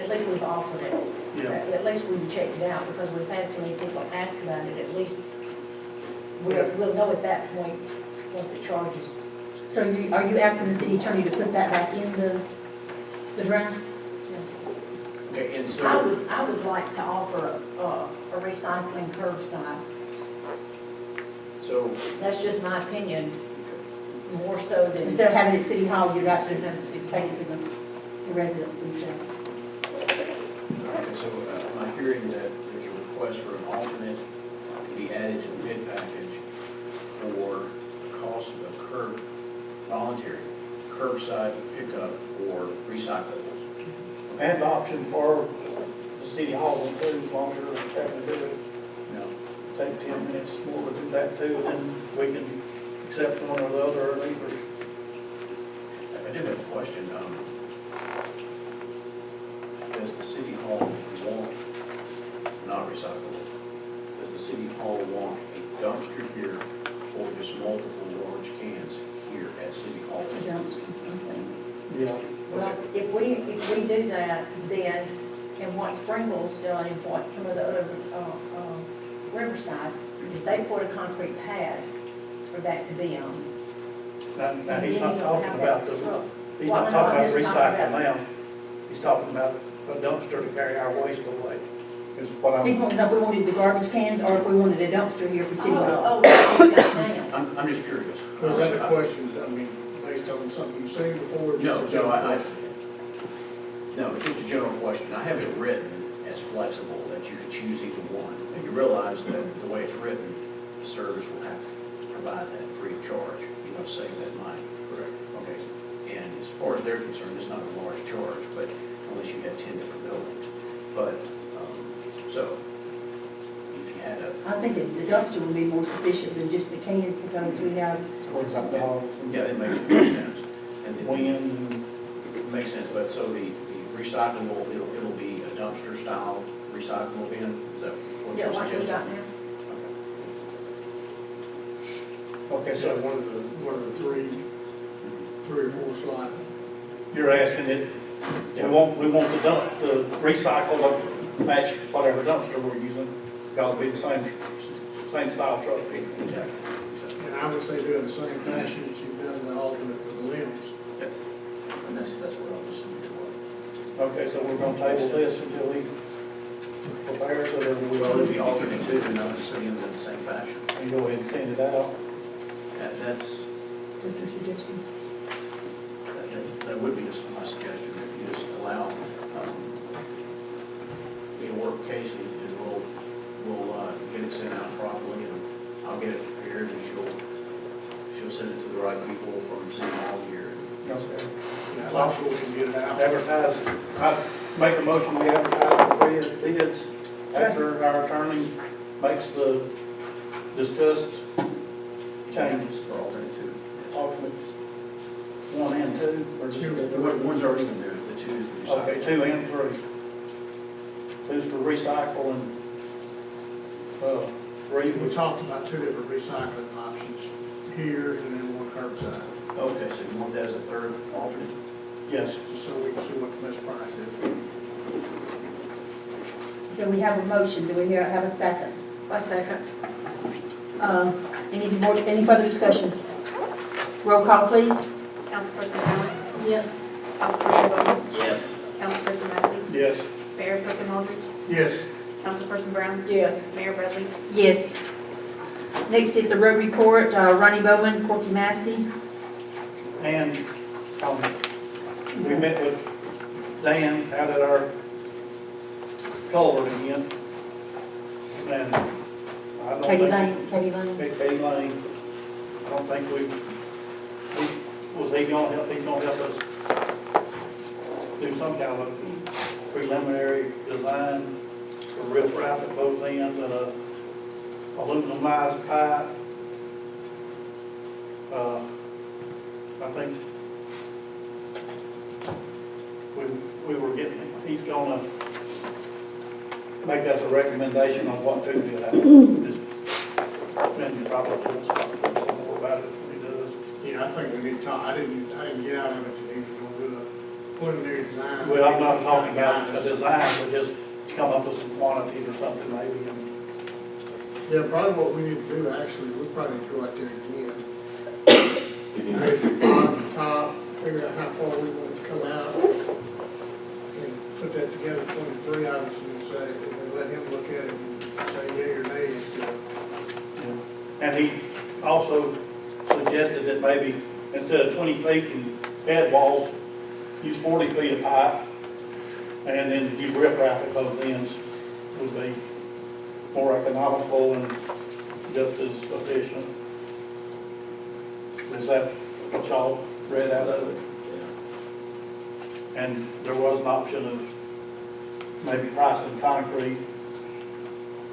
at least we've offered it. Yeah. At least we've checked it out, because we've had so many people ask about it, at least we'll know at that point what the charge is. So are you asking the city attorney to put that back in the draft? Okay, and I so, would like to offer a recycling curbside. so, That's just my opinion, more so than. Instead of having it at City Hall, you'd have to take it to the residents themselves. okay, so am I hearing that there's a request for an alternate to be added to the bid package for the cost of voluntary curbside pickup for recyclables? And option for the city hall one too, as long as you're having to do it. No. Take 10 minutes more to do that too, and then we can accept one or the other, or either. I do have a question. Does the city hall want, not recyclable, does the city hall want a dumpster here or just multiple large cans here at city hall? Yeah. Well, if we do that, then, and what Springville's done and what some of the other, Riverside, is they poured a concrete pad for that to be on. Now, he's not talking about the, he's Well, not no, talking I'm about just talking recycling about- now. He's talking about a dumpster to carry our waste away, is what He's I'm, wanting to know if we wanted the garbage cans or if we wanted a dumpster here for City Hall. Oh, that's what we got now. I'm just curious. Was that a question, I mean, based on something you've seen before? or just No, a general I, question? no, it's just a general question. I have it written as flexible that you can choose either one. And you realize that the way it's written, the service will have to provide that free of charge. You want to save that money. Correct. Okay. And as far as they're concerned, it's not a large charge, but unless you have 10 different buildings. But, so, if you had a, I think that the dumpster would be more sufficient than just the cans because we have, what about the hogs and yeah, it makes sense. And then wind, it makes sense, but so the recyclable, it'll be a dumpster style recyclable bin? Is that what Yeah, you're what we suggesting? got now. okay, So so one of the three or four slides. you're asking it, we want the recycle to match whatever dumpster we're using, because it'll be the same style truck. Exactly. And I would say do it in the same fashion that you've done the alternate for the limbs. And that's what I'll just need to work. Okay, so we're gonna table this until we prepare, so then Well, it'll be we'll, alternate too, and not just in the same fashion. and go ahead and send it out. That's, what's your suggestion? that would be just my suggestion, if you just allow, me to work with Casey, and we'll get it sent out properly, and I'll get it prepared, and she'll send it to the right people from City Hall here. Okay. Now, also we can get it out. Advertise, I make a motion, we advertise the bids after our attorney makes the discussed changes. For alternate two. Alternate 1 and 2, or just One's already in there, the two is the recycling. okay, 2 and 3. 2's for recycle and, 3 We was, talked about two different recycling options here and then one curbside, Okay, so you want that as a third alternate? yes. just so we can see what the best price is. Do we have a motion? Do we have a second? A second. Any further discussion? Roll call, please. Councilperson Allen? Yes. Councilperson Bowman? Yes. Councilperson Massey? Yes. Mayor Pro Tem Aldridge? Yes. Councilperson Brown? Yes. Mayor Bradley? Yes. Next is the road report, Ronnie Bowman, Corky Massey. And we met with Dan out at our culvert again. And I don't Katie think, Lane. Katie Lane, I don't think was he gonna help us do some kind of preliminary design for rip wrap at both ends and a aluminumized pipe. I think we were getting, he's gonna make us a recommendation on what to do that. Just, and probably we'll start doing some more about it when he does. Yeah, I think we need to talk, I didn't get out of it today, we're gonna do a preliminary design. Well, I'm not talking about a design, but just come up with some quantities or something maybe. And Yeah, probably what we need to do, actually, we'll probably go out there again. Measure bottom to top, figure out how far we want it to come out, and put that together, 23, obviously, and say, and let him look at it and say yea or nay as to And he also suggested that maybe instead of 20 feet in bed walls, use 40 feet of pipe, and then use rip wrap at both ends would be more economical and just as efficient. Is that what y'all read out of it? And there was an option of maybe pricing concrete,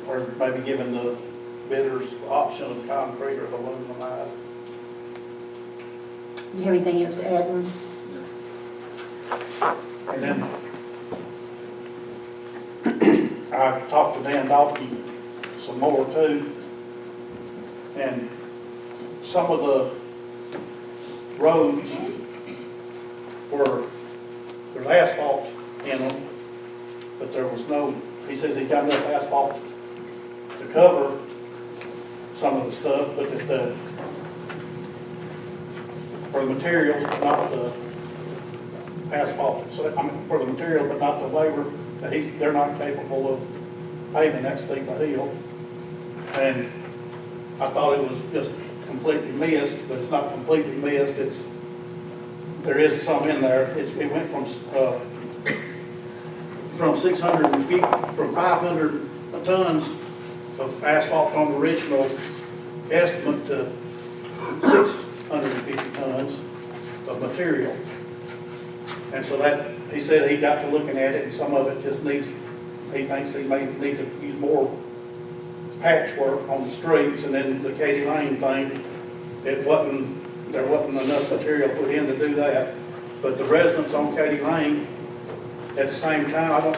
or maybe giving the bidders the option of concrete or aluminumized. You have anything else to add, Ron? And then I talked to Dan Dalkey some more too, and some of the roads were, there's asphalt in them, but there was no, he says he got enough asphalt to cover some of the stuff, but that for the materials, but not the asphalt, so, I mean, for the material, but not the labor, that they're not capable of paving that steep a hill. And I thought it was just completely missed, but it's not completely missed. There is some in there. It went from 650, from 500 tons of asphalt on the original estimate to 650 tons of material. And so that, he said he got to looking at it, and some of it just needs, he thinks he may need to use more patchwork on the streets. And then the Katie Lane thing, there wasn't enough material put in to do that. But the residents on Katie Lane, at the same time,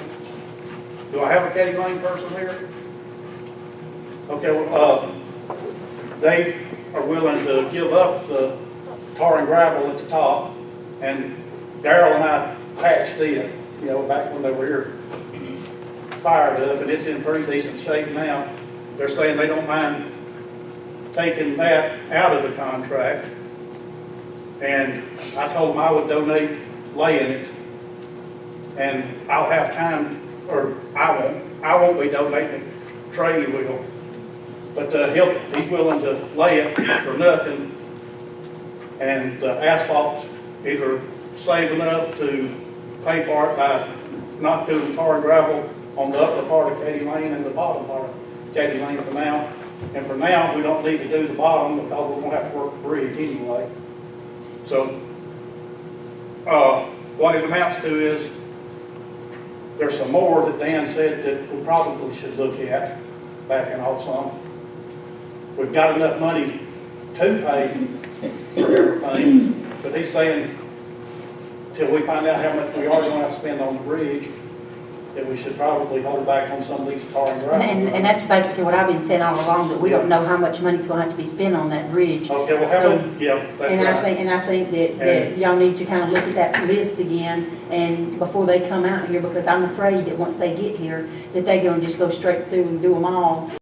do I have a Katie Lane person here? Okay, well, they are willing to give up the tar and gravel at the top, and Darrell and I patched it, back when they were here, fired up, and it's in pretty decent shape now. They're saying they don't mind taking that out of the contract, and I told them I would donate laying it, and I'll have time, or I won't be donating it, Trey will, but he's willing to lay it for nothing, and the asphalt either save enough to pay for it by not doing tar and gravel on the upper part of Katie Lane and the bottom part of Katie Lane for now. And for now, we don't need to do the bottom because we're going to have to work the bridge anyway. So what it amounts to is there's some more that Dan said that we probably should look at backing off some. We've got enough money to pay for everything, but he's saying till we find out how much we are going to have to spend on the bridge, that we should probably hold back on some of these tar and gravel. And that's basically what I've been saying all along, that we don't know how much money's gonna have to be spent on that bridge. Okay, well, how So- many, yeah, that's And I right. think, that y'all need to kind of look at that list again, and before they come out here, because I'm afraid that once they get here, that they're gonna just go straight through and do them all.